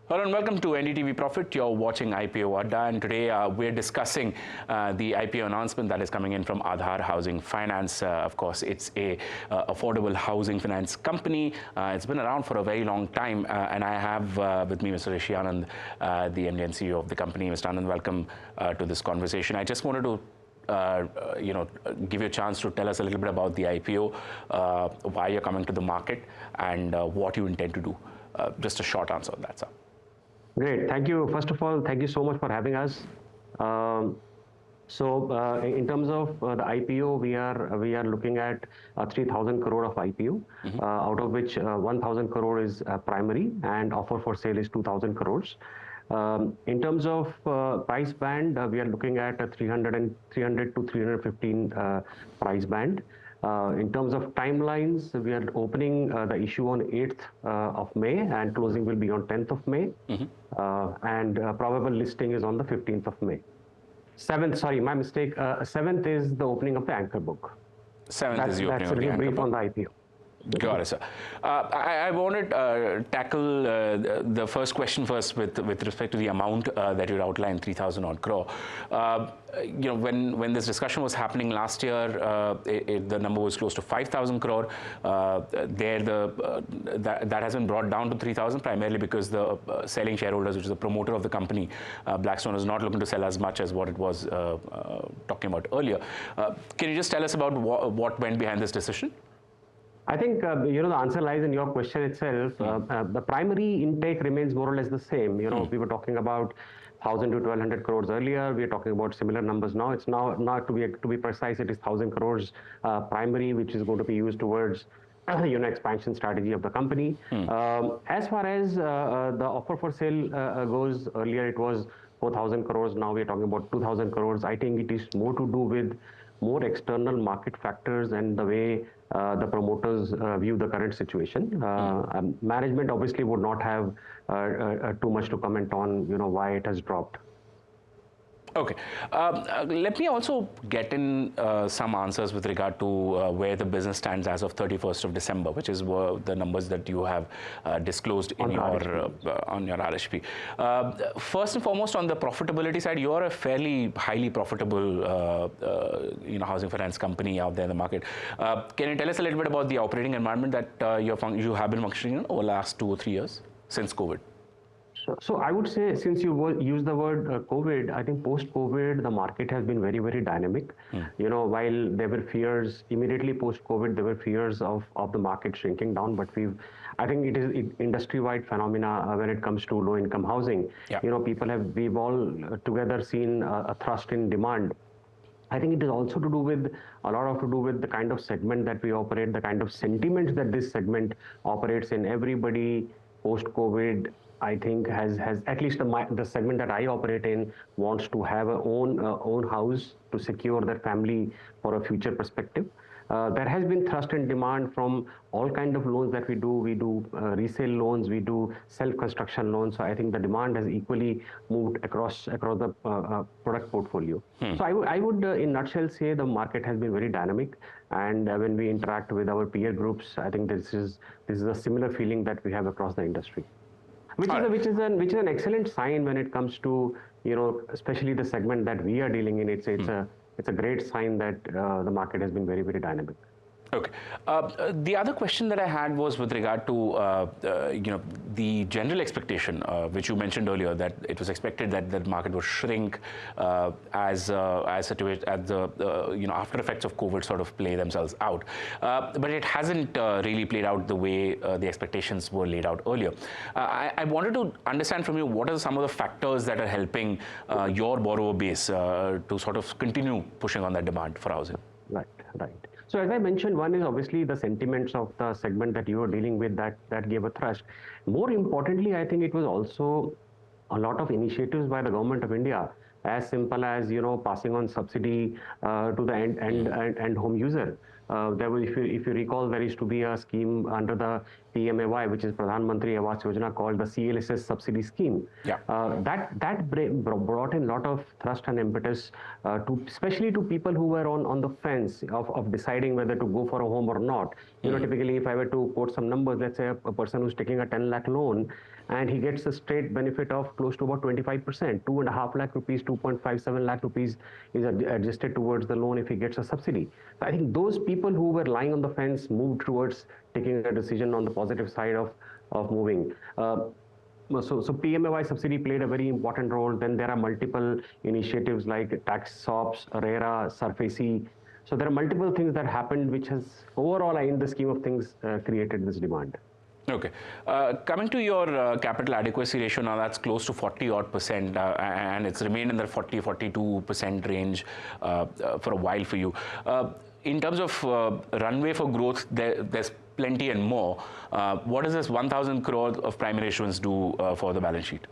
Hello and welcome to NDTV Profit. You're watching IPO Adda, and today we're discussing the IPO announcement that is coming in from Aadhar Housing Finance. Of course, it's a affordable housing finance company. It's been around for a very long time, and I have with me Mr. Rishi Anand, the MD and CEO of the company. Mr. Anand, welcome to this conversation. I just wanted to give you a chance to tell us a little bit about the IPO, why you're coming to the market, and what you intend to do. Just a short answer on that, sir. Great. Thank you. First of all, thank you so much for having us. In terms of the IPO, we are looking at 3,000 crore of IPO, out of which 1,000 crore is primary, and offer for sale is 2,000 crores. In terms of price band, we are looking at a 300 to 315 price band. In terms of timelines, we are opening the issue on 8th of May, and closing will be on 10th of May. And probable listing is on the 15th of May. 7th, sorry, my mistake. 7th is the opening of the anchor book. 7th is the opening of the anchor book. That's a brief on the IPO. Got it, sir. I want to tackle the first question first with respect to the amount that you outlined, 3,000 odd crore. When this discussion was happening last year, the number was close to 5,000 crore. That has been brought down to 3,000 primarily because the selling shareholders, which is the promoter of the company, Blackstone, is not looking to sell as much as what it was talking about earlier. Can you just tell us about what went behind this decision? I think, the answer lies in your question itself. The primary intake remains more or less the same. We were talking about 1,000 to 1,200 crores earlier. We are talking about similar numbers now. It's now, not to be precise, it is 1,000 crores primary, which is going to be used towards expansion strategy of the company. As far as the offer for sale goes, earlier it was 4,000 crores. Now we are talking about 2,000 crores. I think it is more to do with more external market factors and the way the promoters view the current situation. Management obviously would not have too much to comment on, why it has dropped. Okay. Let me also get in some answers with regard to where the business stands as of 31st of December, which is the numbers that you have disclosed in on your RHP. First and foremost, on the profitability side, you are a fairly highly profitable housing finance company out there in the market. Can you tell us a little bit about the operating environment that you have been functioning in over the last 2 or 3 years since COVID? So I would say, since you use the word COVID, I think post-COVID, the market has been very, very dynamic. While there were fears, immediately post-COVID, there were fears of the market shrinking down, but I think it is industry-wide phenomena when it comes to low-income housing. Yeah. We've all together seen a thrust in demand. I think it is also to do with the kind of segment that we operate, the kind of sentiment that this segment operates in. Everybody post-COVID, I think, has at least the segment that I operate in, wants to have a own house to secure their family for a future perspective. There has been thrust and demand from all kind of loans that we do. We do resale loans, we do self-construction loans. So I think the demand has equally moved across the product portfolio. So I would in nutshell say the market has been very dynamic, and when we interact with our peer groups, I think this is a similar feeling that we have across the industry. Which is an excellent sign when it comes to, especially the segment that we are dealing in. It's a great sign that the market has been very, very dynamic. Okay. The other question that I had was with regard to the general expectation, which you mentioned earlier, that it was expected that the market would shrink as the after effects of COVID sort of play themselves out, but it hasn't really played out the way the expectations were laid out earlier. I wanted to understand from you, what are some of the factors that are helping your borrower base to sort of continue pushing on that demand for housing? Right. So as I mentioned, one is obviously the sentiments of the segment that you are dealing with that gave a thrust. More importantly, I think it was also a lot of initiatives by the government of India, as simple as passing on subsidy to the end home user. There was, if you recall, there used to be a scheme under the PMAY, which is Pradhan Mantri Awas Yojana, called the CLSS subsidy scheme. Yeah. That brought in a lot of thrust and impetus to, especially to people who were on the fence of deciding whether to go for a home or not. Typically, if I were to quote some numbers, let's say a person who's taking a 10 lakh loan and he gets a straight benefit of close to about 25%, 2.5 lakh rupees, 2.57 lakh rupees is adjusted towards the loan if he gets a subsidy. So I think those people who were lying on the fence moved towards taking a decision on the positive side of moving. So PMAY subsidy played a very important role. Then there are multiple initiatives like tax SOPs, RERA, SURFACE. So there are multiple things that happened, which has overall, in the scheme of things, created this demand. Okay. Coming to your capital adequacy ratio, now that's close to 40 odd percent, and it's remained in the 42% range for a while for you. In terms of runway for growth, there's plenty and more. What does this 1,000 crore of primary issuance do for the balance sheet?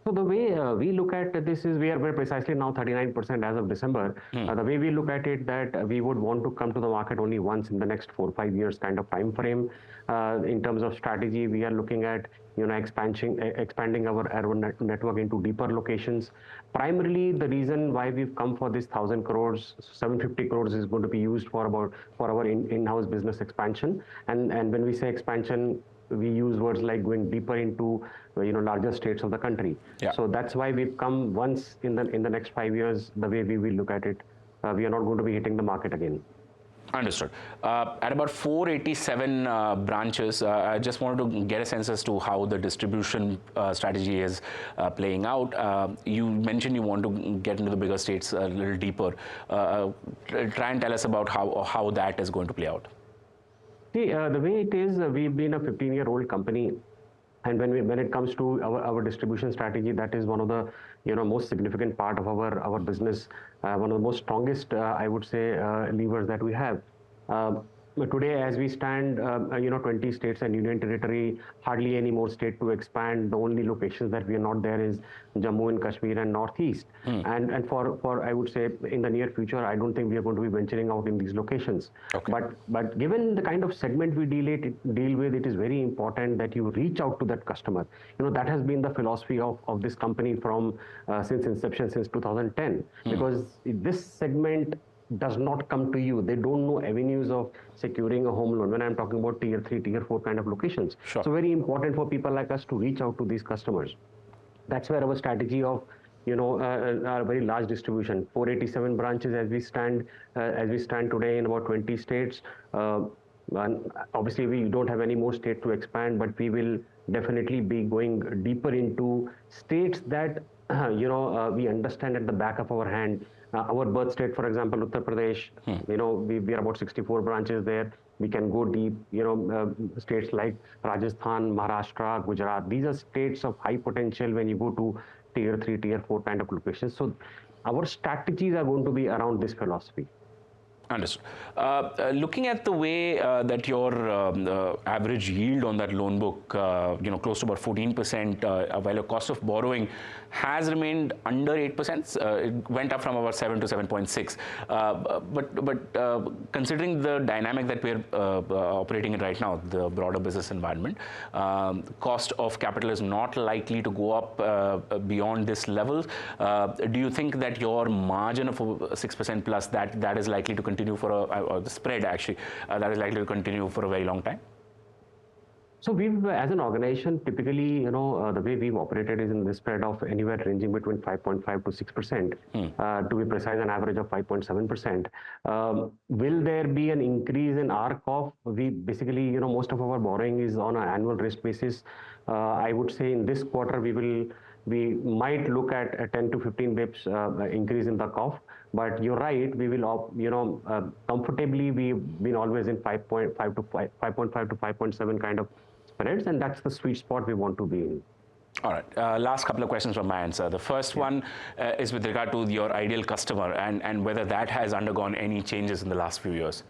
So the way we look at this is we are precisely now 39% as of December. The way we look at it, that we would want to come to the market only once in the next 4 or 5 years kind of time frame. In terms of strategy, we are looking at expanding our network into deeper locations. Primarily, the reason why we've come for this 1,000 crores, 750 crores is going to be used for our in-house business expansion. And when we say expansion, we use words like going deeper into larger states of the country. Yeah. So that's why we've come once in the next 5 years. The way we will look at it, we are not going to be hitting the market again. Understood. At about 487 branches, I just wanted to get a sense as to how the distribution strategy is playing out. You mentioned you want to get into the bigger states a little deeper. Try and tell us about how that is going to play out. See, the way it is, we've been a 15-year-old company, and when it comes to our distribution strategy, that is one of the most significant part of our business, one of the most strongest, I would say, levers that we have. Today, as we stand, 20 states and union territory, hardly any more state to expand. The only locations that we are not there is Jammu and Kashmir and Northeast. And for I would say in the near future, I don't think we are going to be venturing out in these locations. Okay. But given the kind of segment we deal with, it is very important that you reach out to that customer. That has been the philosophy of this company from since inception, since 2010. Because this segment does not come to you. They don't know avenues of securing a home loan when I'm talking about tier 3, tier 4 kind of locations. Sure. So very important for people like us to reach out to these customers. That's where our strategy of a very large distribution, 487 branches as we stand today in about 20 states. And obviously, we don't have any more state to expand, but we will definitely be going deeper into states that we understand at the back of our hand. Our birth state, for example, Uttar Pradesh, we are about 64 branches there. We can go deep, states like Rajasthan, Maharashtra, Gujarat. These are states of high potential when you go to tier 3, tier 4 kind of locations. So our strategies are going to be around this philosophy. Understood. Looking at the way that your average yield on that loan book, close to about 14%, while your cost of borrowing has remained under 8%. It went up from about 7 to 7.6. But considering the dynamic that we're operating in right now, the broader business environment, cost of capital is not likely to go up beyond this level. Do you think that your margin of 6% plus that is likely to continue for or the spread actually that is likely to continue for a very long time? So we've, as an organization, typically, the way we've operated is in the spread of anywhere ranging between 5.5 to 6%. To be precise, an average of 5.7%. Will there be an increase in our cost? We basically, most of our borrowing is on an annual risk basis. I would say in this quarter we might look at a 10 to 15 bips increase in the cost. But you're right, we will, comfortably, we've been always in 5.5 to 5.7 kind of spreads, and that's the sweet spot we want to be in. All right. Last couple of questions from my answer. The first one is with regard to your ideal customer and whether that has undergone any changes in the last few years.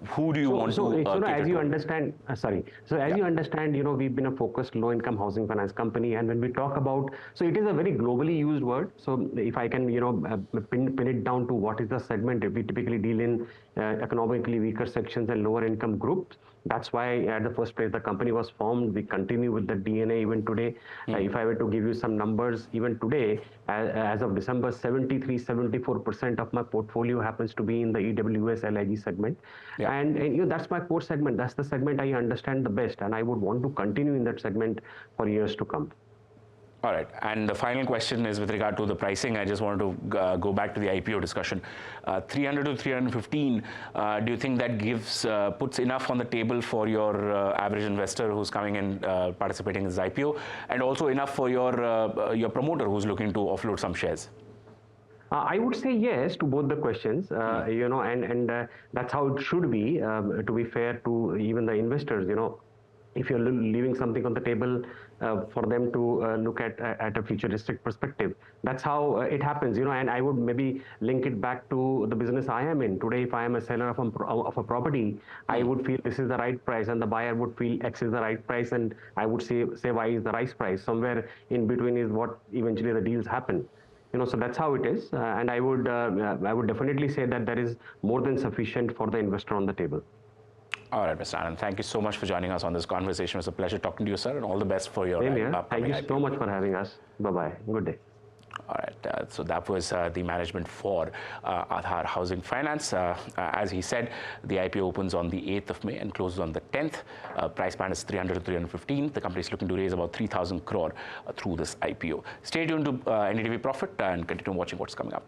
Who do you want to as you understand, you understand, we've been a focused low-income housing finance company, and when we talk about, so it is a very globally used word. So if I can, pin it down to what is the segment, we typically deal in economically weaker sections and lower income groups. That's why at the first place the company was formed. We continue with the DNA even today. If I were to give you some numbers, even today, as of December, 74% of my portfolio happens to be in the EWS LIG segment. Yeah. And that's my core segment. That's the segment I understand the best, and I would want to continue in that segment for years to come. All right. And the final question is with regard to the pricing. I just wanted to go back to the IPO discussion. 300 to 315, do you think that puts enough on the table for your average investor who's coming in, participating in this IPO, and also enough for your promoter who's looking to offload some shares? I would say yes to both the questions, and that's how it should be, to be fair to even the investors, if you're leaving something on the table for them to look at a futuristic perspective. That's how it happens, and I would maybe link it back to the business I am in. Today, if I am a seller of a property, I would feel this is the right price, and the buyer would feel X is the right price, and I would say Y is the right price. Somewhere in between is what eventually the deals happen. So that's how it is, and I would definitely say that there is more than sufficient for the investor on the table. All right, Mr. Anand, thank you so much for joining us on this conversation. It was a pleasure talking to you, sir, and all the best for your Thank you so much for having us. Bye-bye. Good day. All right, so that was the management for Aadhar Housing Finance. As he said, the IPO opens on the 8th of May and closes on the 10th. Price band is 300 to 315. The company is looking to raise about 3,000 crore through this IPO. Stay tuned to NDTV Profit and continue watching what's coming up.